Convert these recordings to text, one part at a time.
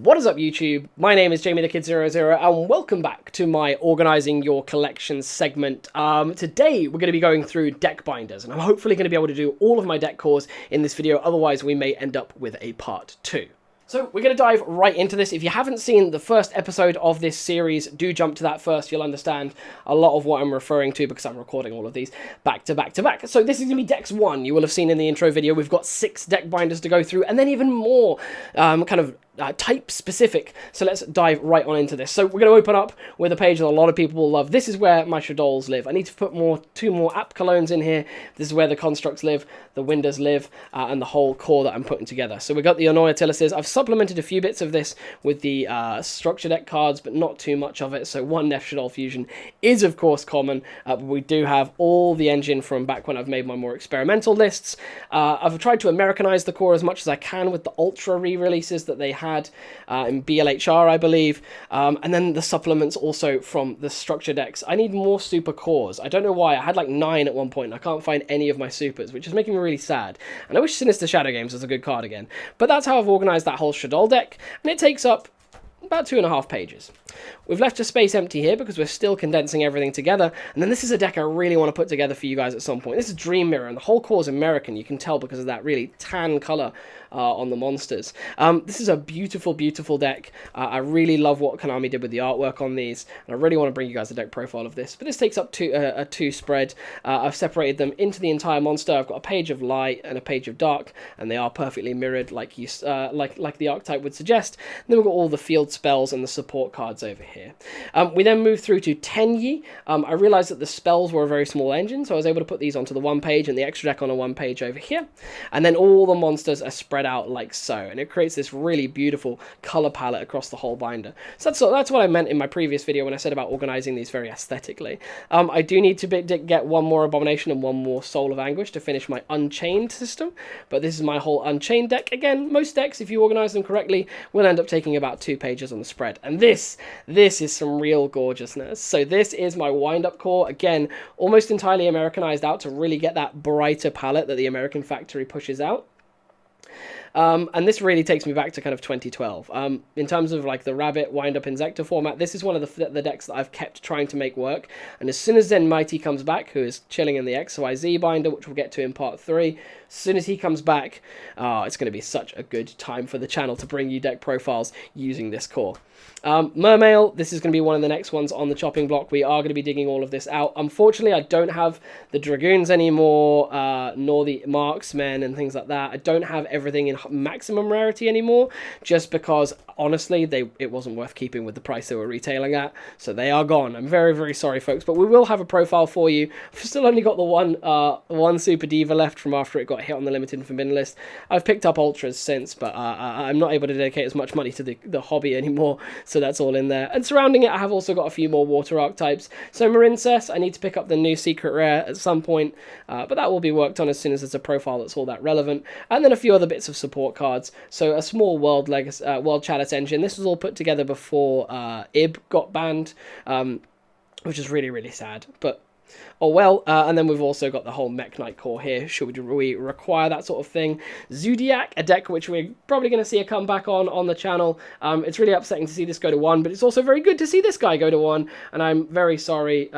What is up, YouTube? My name is Jamie the Kid 00 and welcome back to my Organising Your Collection segment. Today we're going to be going through deck binders, and I'm hopefully going to be able to do all of my deck cores in this video, otherwise we may end up with a part 2. So we're going to dive right into this. If you haven't seen the first episode of this series, do jump to that first. You'll understand a lot of what I'm referring to because I'm recording all of these back to back to back. So this is going to be Decks 1. You will have seen in the intro video, we've got 6 deck binders to go through, and then even more type specific. So let's dive right on into this. So we're going to open up with a page that a lot of people will love. This is where my Shadows live. I need to put two more app colognes in here. This is where the constructs live, the windows live, and the whole core that I'm putting together. So we've got the Annoya Tillises. I've supplemented a few bits of this with the structure deck cards, but not too much of it. So one Nef Shadow Fusion is of course common, but we do have all the engine from back when I've made my more experimental lists. I've tried to Americanize the core as much as I can with the Ultra re-releases that they had in BLHR, I believe, and then the supplements also from the structure decks. I need more super cores. I don't know why. I had like 9 at one point, and I can't find any of my supers, which is making me really sad. And I wish Sinister Shadow Games was a good card again. But that's how I've organised that whole Shadow deck, and it takes up about 2.5 pages. We've left a space empty here because we're still condensing everything together, and then this is a deck I really want to put together for you guys at some point. This is Dream Mirror, and the whole core is American. You can tell because of that really tan colour on the monsters. This is a beautiful, beautiful deck. I really love what Konami did with the artwork on these, and I really want to bring you guys a deck profile of this. But this takes up a 2 spread. I've separated them into the entire monster. I've got a page of light and a page of dark, and they are perfectly mirrored like the archetype would suggest. And then we've got all the field spells and the support cards over here. We then move through to Tenyi. I realized that the spells were a very small engine, so I was able to put these onto the one page and the extra deck on a one page over here. And then all the monsters are spread out like so, and it creates this really beautiful color palette across the whole binder. So that's what I meant in my previous video when I said about organizing these very aesthetically. I do need to get one more Abomination and one more Soul of Anguish to finish my Unchained system, but this is my whole Unchained deck. Again, most decks, if you organize them correctly, will end up taking about 2 pages on the spread, and this is some real gorgeousness. So this is my wind-up core, again, almost entirely Americanized out to really get that brighter palette that the American factory pushes out. And this really takes me back to kind of 2012. In terms of like the Rabbit, Wind-Up, Insector format, this is one of the decks that I've kept trying to make work. And as soon as Zen Mighty comes back, who is chilling in the XYZ binder, which we'll get to in part 3, as soon as he comes back, it's going to be such a good time for the channel to bring you deck profiles using this core. Mermail, this is going to be one of the next ones on the chopping block. We are going to be digging all of this out. Unfortunately, I don't have the Dragoons anymore, nor the Marksmen and things like that. I don't have everything in maximum rarity anymore, just because, honestly, it wasn't worth keeping with the price they were retailing at, so they are gone. I'm very, very sorry, folks, but we will have a profile for you. I've still only got the one Super Diva left from after it got hit on the limited forbidden list. I've picked up Ultras since, but I'm not able to dedicate as much money to the hobby anymore, so that's all in there. And surrounding it, I have also got a few more water archetypes. So Marincess, I need to pick up the new secret rare at some point, but that will be worked on as soon as there's a profile that's all that relevant. And then a few other bits of support cards. So a small World Chalice engine. This was all put together before IB got banned, which is really, really sad, but oh well. And then we've also got the whole Mech Knight core here, should we require that sort of thing. Zodiac, a deck which we're probably going to see a comeback on the channel. It's really upsetting to see this go to 1, but it's also very good to see this guy go to 1, and I'm very sorry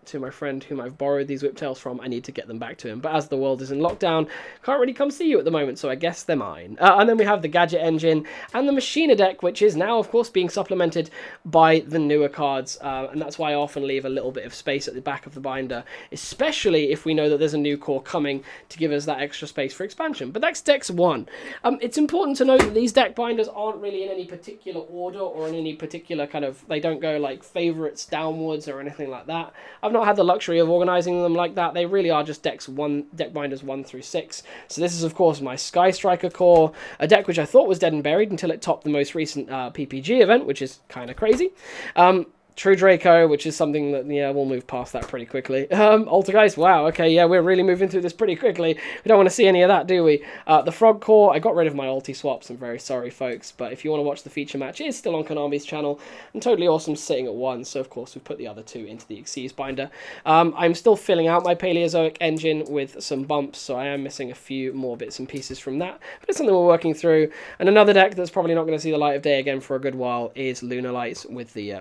to my friend whom I've borrowed these Whiptails from. I need to get them back to him, but as the world is in lockdown, can't really come see you at the moment, so I guess they're mine. And then we have the Gadget Engine and the Machina deck, which is now of course being supplemented by the newer cards, and that's why I often leave a little bit of space at the back of the binder, especially if we know that there's a new core coming to give us that extra space for expansion. But that's Decks 1. It's important to note that these deck binders aren't really in any particular order or in any particular kind of, they don't go like favorites downwards or anything like that. I've not had the luxury of organizing them like that. They really are just deck binders 1 through 6. So this is of course my Sky Striker core, a deck which I thought was dead and buried until it topped the most recent PPG event, which is kind of crazy. True Draco, which is something that, yeah, we'll move past that pretty quickly. Altergeist, wow, okay, yeah, we're really moving through this pretty quickly. We don't want to see any of that, do we? The Frog Core, I got rid of my ulti swaps, I'm very sorry, folks, but if you want to watch the feature match, it is still on Konami's channel, and Totally Awesome sitting at 1, so of course we've put the other 2 into the Xyz binder. I'm still filling out my Paleozoic engine with some bumps, so I am missing a few more bits and pieces from that, but it's something we're working through. And another deck that's probably not going to see the light of day again for a good while is Lunar Lights with the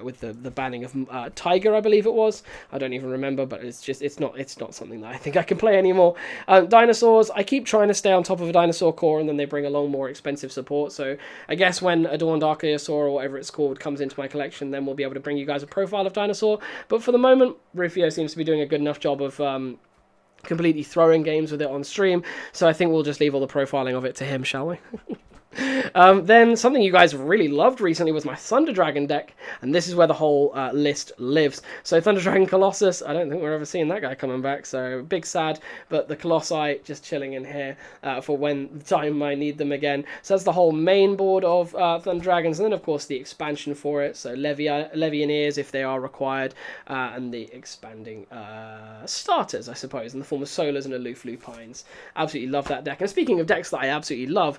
banning of Tiger, I believe it was. I don't even remember, but it's not something that I think I can play anymore. Dinosaurs, I keep trying to stay on top of a dinosaur core, and then they bring along more expensive support. So I guess when Adorned Archaeosaur or whatever it's called comes into my collection, then we'll be able to bring you guys a profile of dinosaur. But for the moment, Rufio seems to be doing a good enough job of completely throwing games with it on stream, so I think we'll just leave all the profiling of it to him, shall we? Then something you guys really loved recently was my Thunder Dragon deck, and this is where the whole list lives. So Thunder Dragon Colossus, I don't think we're ever seeing that guy coming back, so big sad, but the Colossi just chilling in here for when the time I need them again. So that's the whole main board of Thunder Dragons, and then of course the expansion for it, so Levianeers if they are required, and the expanding starters, I suppose, in the form of Solars and Aloof Lupines. Absolutely love that deck. And speaking of decks that I absolutely love,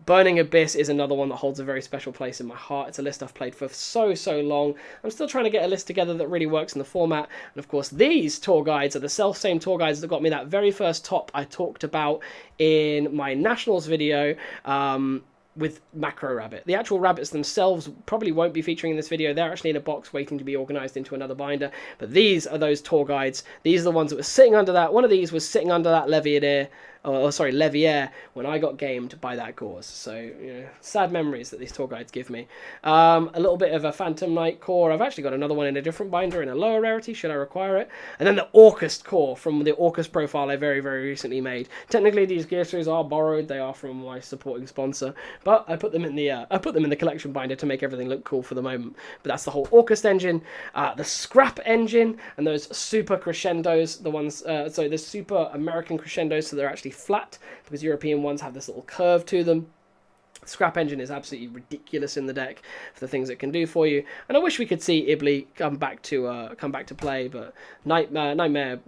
Burning Abyss is another one that holds a very special place in my heart. It's a list I've played for so long. I'm still trying to get a list together that really works in the format. And of course, these tour guides are the self-same tour guides that got me that very first top I talked about in my Nationals video, with Macro Rabbit. The actual rabbits themselves probably won't be featuring in this video. They're actually in a box waiting to be organised into another binder. But these are those tour guides. These are the ones that were sitting under that. One of these was sitting under that Leviair when I got gamed by that Gauze. So, you know, sad memories that these tour guides give me. A little bit of a Phantom Knight core. I've actually got another one in a different binder in a lower rarity, should I require it. And then the Orcust core from the Orcust profile I very recently made. Technically, these gear series are borrowed. They are from my supporting sponsor. But I put them in the collection binder to make everything look cool for the moment. But that's the whole Orcust engine, the Scrap engine, and those super crescendos, the ones, so the super American crescendos, so they're actually flat, because European ones have this little curve to them. Scrap engine is absolutely ridiculous in the deck for the things it can do for you, and I wish we could see Ibli come back to play, but Nightmare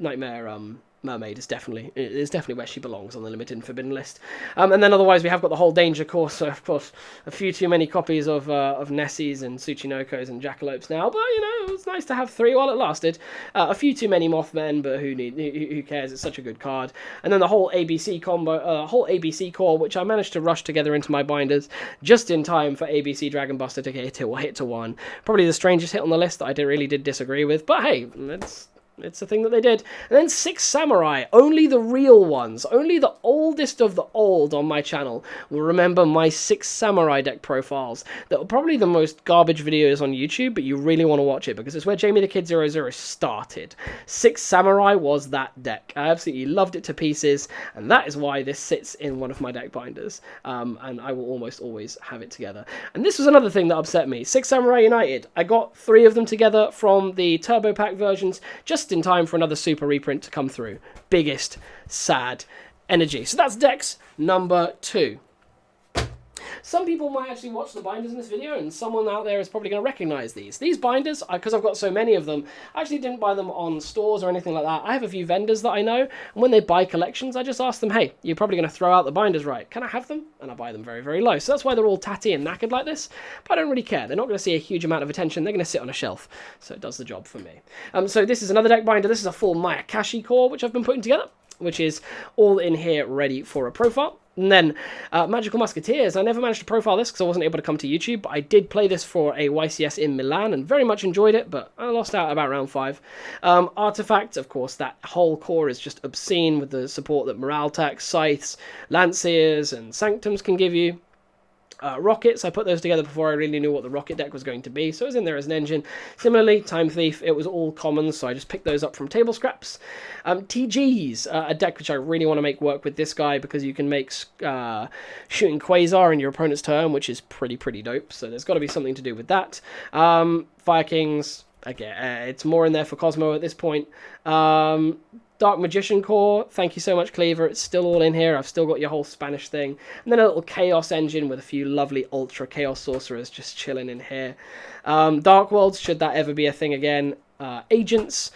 Mermaid is definitely where she belongs on the limited and forbidden list. And then otherwise we have got the whole danger course, so of course a few too many copies of Nessies and Tsuchinokos and Jackalopes now, but you know, it was nice to have 3 while it lasted. A few too many Mothmen, but who cares, it's such a good card. And then the whole ABC combo, whole ABC core, which I managed to rush together into my binders just in time for ABC Dragon Buster to get hit to 1. Probably the strangest hit on the list that I really did disagree with, but hey, it's a thing that they did. And then 6 Samurai, only the real ones, only the oldest of the old on my channel will remember my 6 Samurai deck profiles that were probably the most garbage videos on YouTube, but you really want to watch it because it's where Jamie the Kid 00 started. 6 Samurai was that deck. I absolutely loved it to pieces, and that is why this sits in one of my deck binders, and I will almost always have it together. And this was another thing that upset me. 6 Samurai United, I got 3 of them together from the Turbo Pack versions, just in time for another super reprint to come through. Biggest sad energy. So that's decks number 2. Some people might actually watch the binders in this video, and someone out there is probably going to recognize these. These binders, because I've got so many of them, I actually didn't buy them on stores or anything like that. I have a few vendors that I know, and when they buy collections, I just ask them, hey, you're probably going to throw out the binders, right? Can I have them? And I buy them very low. So that's why they're all tatty and knackered like this, but I don't really care. They're not going to see a huge amount of attention. They're going to sit on a shelf, so it does the job for me. So this is another deck binder. This is a full Mayakashi core, which I've been putting together, which is all in here ready for a profile. And then Magical Musketeers, I never managed to profile this because I wasn't able to come to YouTube, but I did play this for a YCS in Milan and very much enjoyed it, but I lost out about round 5. Artifact, of course, that whole core is just obscene with the support that Moraltax, Scythes, Lanciers, and Sanctums can give you. Rockets, I put those together before I really knew what the rocket deck was going to be, so it was in there as an engine. Similarly, Time Thief, it was all commons, so I just picked those up from table scraps. TGs, a deck which I really want to make work with this guy because you can make shooting Quasar in your opponent's turn, which is pretty dope, so there's got to be something to do with that. Fire Kings, again, it's more in there for Cosmo at this point. Dark Magician core, thank you so much, Cleaver. It's still all in here. I've still got your whole Spanish thing. And then a little Chaos Engine with a few lovely Ultra Chaos Sorcerers just chilling in here. Dark Worlds, should that ever be a thing again. Agents,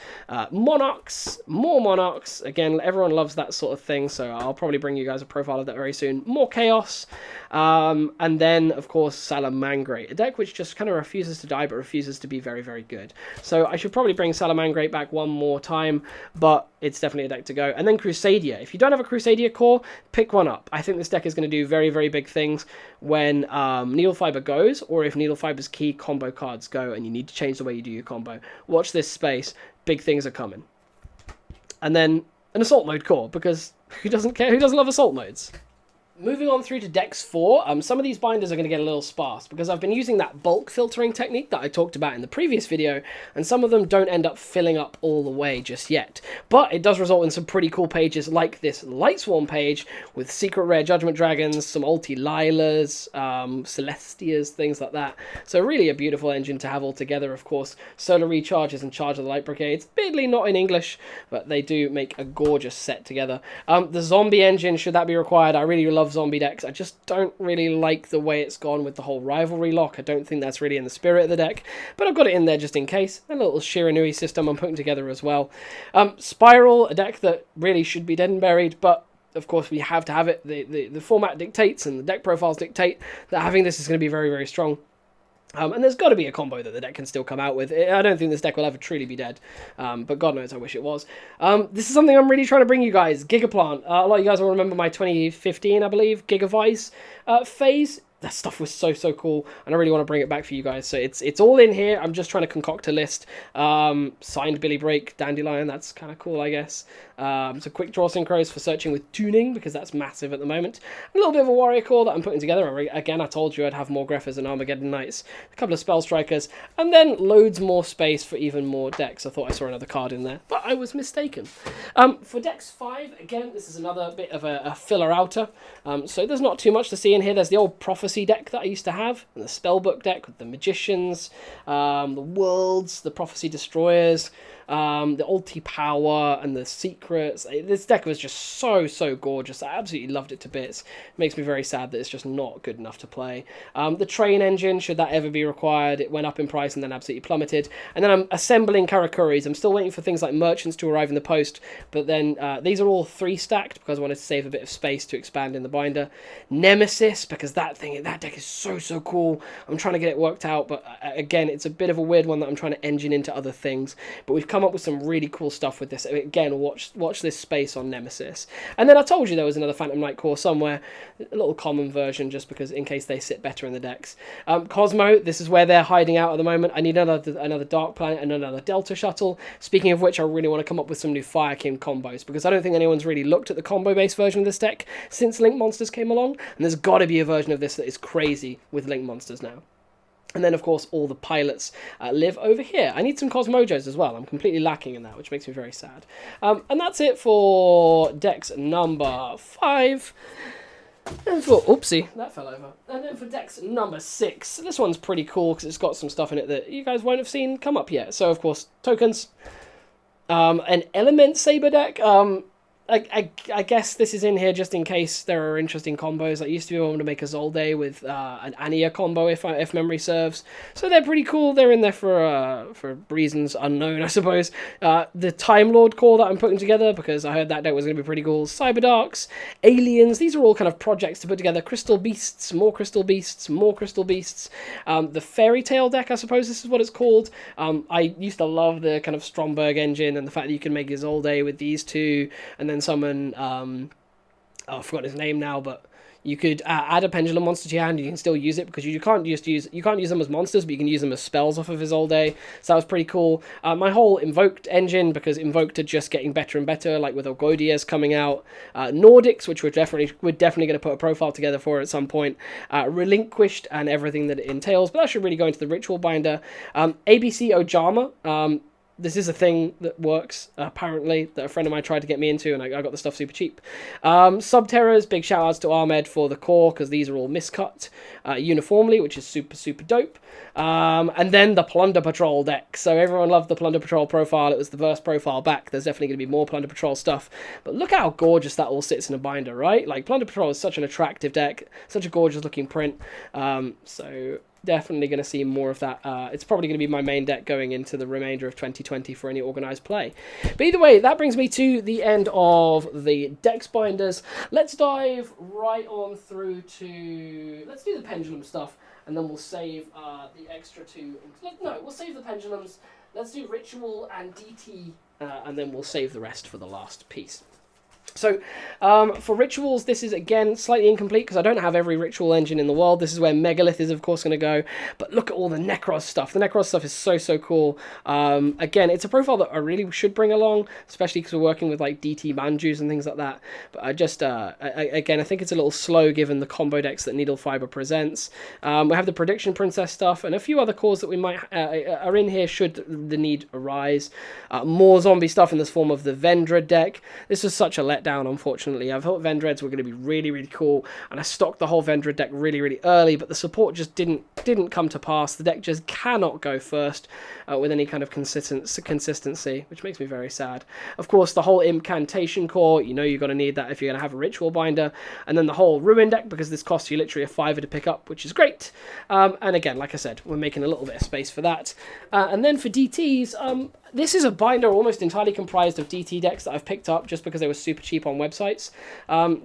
Monarchs, more Monarchs. Again, everyone loves that sort of thing, so I'll probably bring you guys a profile of that very soon. More Chaos, and then, of course, Salamangreat, a deck which just kind of refuses to die, but refuses to be very, very good. So I should probably bring Salamangreat back one more time, but it's definitely a deck to go. And then Crusadia. If you don't have a Crusadia core, pick one up. I think this deck is going to do very, very big things when Needle Fiber goes, or if Needle Fiber's key combo cards go, and you need to change the way you do your combo. Watch this space. Big things are coming. And then an Assault Mode core, because who doesn't care? Who doesn't love Assault Modes? Moving on through to Decks 4, some of these binders are going to get a little sparse because I've been using that bulk filtering technique that I talked about in the previous video, and some of them don't end up filling up all the way just yet. But it does result in some pretty cool pages like this Lightswarm page with secret rare Judgment Dragons, some ulti Lilas, Celestias, things like that. So really a beautiful engine to have all together, of course. Solar Recharges and Charge of the Light Brigades, admittedly not in English, but they do make a gorgeous set together. The Zombie engine, should that be required, I really love zombie decks. I just don't really like the way it's gone with the whole rivalry lock. I don't think that's really in the spirit of the deck, but I've got it in there just in case. A little Shiranui system I'm putting together as well. Spiral, a deck that really should be dead and buried, but of course we have to have it. The format dictates and the deck profiles dictate that having this is going to be very, very strong. And there's got to be a combo that the deck can still come out with. I don't think this deck will ever truly be dead, but God knows I wish it was. This is something I'm really trying to bring you guys. Gigaplant. A lot of you guys will remember my 2015, I believe, Gigavice phase. That stuff was so, so cool, and I really want to bring it back for you guys. So it's all in here. I'm just trying to concoct a list. Signed Billy Break, Dandelion, that's kind of cool, I guess. So quick draw synchros for searching with tuning, because that's massive at the moment. A little bit of a warrior core that I'm putting together. Again, I told you I'd have more Greffers and Armageddon Knights, a couple of Spell Strikers, and then loads more space for even more decks. I thought I saw another card in there, but I was mistaken. For Decks 5, again, this is another bit of a filler outer. So there's not too much to see in here. There's the old Prophecy deck that I used to have, and the Spellbook deck with the Magicians, the Worlds, the Prophecy Destroyers, the ulti power and the secrets. This deck was just so, so gorgeous. I absolutely loved it to bits. It makes me very sad that it's just not good enough to play. The train engine, should that ever be required, it went up in price and then absolutely plummeted. And then I'm assembling Karakuris. I'm still waiting for things like merchants to arrive in the post, but then these are all 3 stacked because I wanted to save a bit of space to expand in the binder. Nemesis, because that deck is so, so cool. I'm trying to get it worked out, but again, it's a bit of a weird one that I'm trying to engine into other things. But we've come up with some really cool stuff with this. Again, watch this space on Nemesis. And then I told you there was another Phantom Knight core somewhere, a little common version, just because in case they sit better in the decks. Cosmo, this is where they're hiding out at the moment. I need another Dark Planet and another Delta Shuttle. Speaking of which, I really want to come up with some new Fire King combos, because I don't think anyone's really looked at the combo-based version of this deck since Link Monsters came along, and there's got to be a version of this that is crazy with Link Monsters now. And then, of course, all the pilots live over here. I need some Cosmojos as well. I'm completely lacking in that, which makes me very sad. And that's it for Decks number 5. And for, oopsie, that fell over. And then for Decks number 6, this one's pretty cool because it's got some stuff in it that you guys won't have seen come up yet. So, of course, tokens. An Element Saber deck. I guess this is in here just in case there are interesting combos. I used to be able to make a Zolde with an Ania combo if memory serves. So they're pretty cool. They're in there for reasons unknown, I suppose. The Time Lord core that I'm putting together, because I heard that deck was going to be pretty cool. Cyberdarks, Aliens, these are all kind of projects to put together. Crystal Beasts, more Crystal Beasts, more Crystal Beasts. The Fairy Tale deck, I suppose this is what it's called. I used to love the kind of Stromberg engine and the fact that you can make Isolde with these two, and then summon, I forgot his name now, but you could add a pendulum monster to your hand. You can still use it because you can't use them as monsters, but you can use them as spells off of Isolde. So that was pretty cool. My whole Invoked engine, because Invoked are just getting better and better, like with Orgodias coming out. Nordics, which we're definitely going to put a profile together for at some point. Relinquished and everything that it entails, but that should really go into the ritual binder. ABC Ojama. this is a thing that works, apparently, that a friend of mine tried to get me into, and I got the stuff super cheap. Subterrors, big shout outs to Ahmed for the core, because these are all miscut uniformly, which is super, super dope. And then the Plunder Patrol deck. So everyone loved the Plunder Patrol profile. It was the first profile back. There's definitely going to be more Plunder Patrol stuff. But look how gorgeous that all sits in a binder, right? Like, Plunder Patrol is such an attractive deck, such a gorgeous looking print. So definitely going to see more of that. It's probably going to be my main deck going into the remainder of 2020 for any organized play. But either way, that brings me to the end of the Dex binders. Let's dive right on through to... Let's do the pendulum stuff, and then we'll save the extra two... No, we'll save the pendulums. Let's do Ritual and DT, and then we'll save the rest for the last piece. So, for rituals, this is, again, slightly incomplete because I don't have every ritual engine in the world. This is where Megalith is, of course, going to go. But look at all the Necros stuff. The Necros stuff is so, so cool. Again, it's a profile that I really should bring along, especially because we're working with, like, DT Manjus and things like that. But I just, again, I think it's a little slow given the combo decks that Needle Fiber presents. We have the Prediction Princess stuff and a few other cores that we might are in here should the need arise. More zombie stuff in this form of the Vendred deck. This was such a letdown, unfortunately. I thought Vendreds were going to be really, really cool, and I stocked the whole Vendred deck really, really early, but the support just didn't come to pass. The deck just cannot go first with any kind of consistency, which makes me very sad. Of course, the whole Incantation core, you know you're going to need that if you're going to have a Ritual binder, and then the whole Ruin deck, because this costs you literally a $5 to pick up, which is great. And again, like I said, we're making a little bit of space for that. And then for DTs, this is a binder almost entirely comprised of DT decks that I've picked up just because they were super cheap on websites.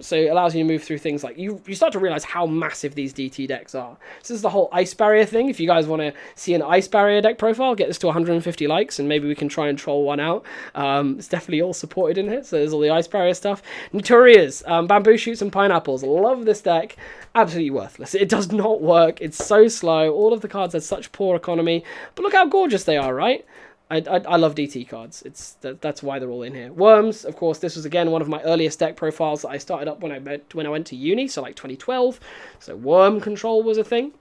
So it allows you to move through things like... You start to realize how massive these DT decks are. So this is the whole Ice Barrier thing. If you guys want to see an Ice Barrier deck profile, get this to 150 likes and maybe we can try and troll one out. It's definitely all supported in here. So there's all the Ice Barrier stuff. Naturias, Bamboo Shoots and Pineapples. Love this deck. Absolutely worthless. It does not work. It's so slow. All of the cards have such poor economy. But look how gorgeous they are, right? I love DT cards. That's why they're all in here. Worms, of course, this was again one of my earliest deck profiles that I started up when I went to uni, so like 2012. So Worm control was a thing.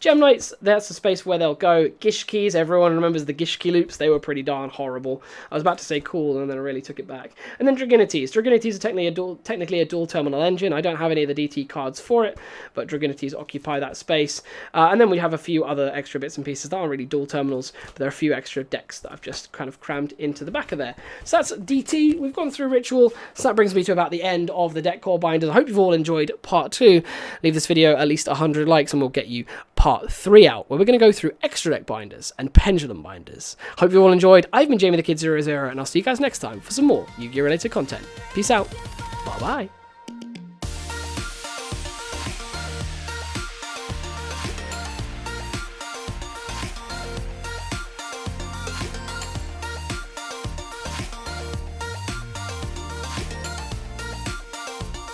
Gem Knights, that's the space where they'll go. Gishkis, everyone remembers the Gishki loops. They were pretty darn horrible. I was about to say cool, and then I really took it back. And then Dragonities. Dragonities are technically a dual terminal engine. I don't have any of the DT cards for it, but Dragonities occupy that space. And then we have a few other extra bits and pieces that aren't really dual terminals, but there are a few extra decks that I've just kind of crammed into the back of there. So that's DT. We've gone through Ritual. So that brings me to about the end of the deck core binders. I hope you've all enjoyed part 2. Leave this video at least 100 likes and we'll get you part 3 out, where we're going to go through extra deck binders and pendulum binders. Hope you all enjoyed. I've been Jamie the Kid 00, and I'll see you guys next time for some more Yu-Gi-Oh related content. Peace out. Bye bye.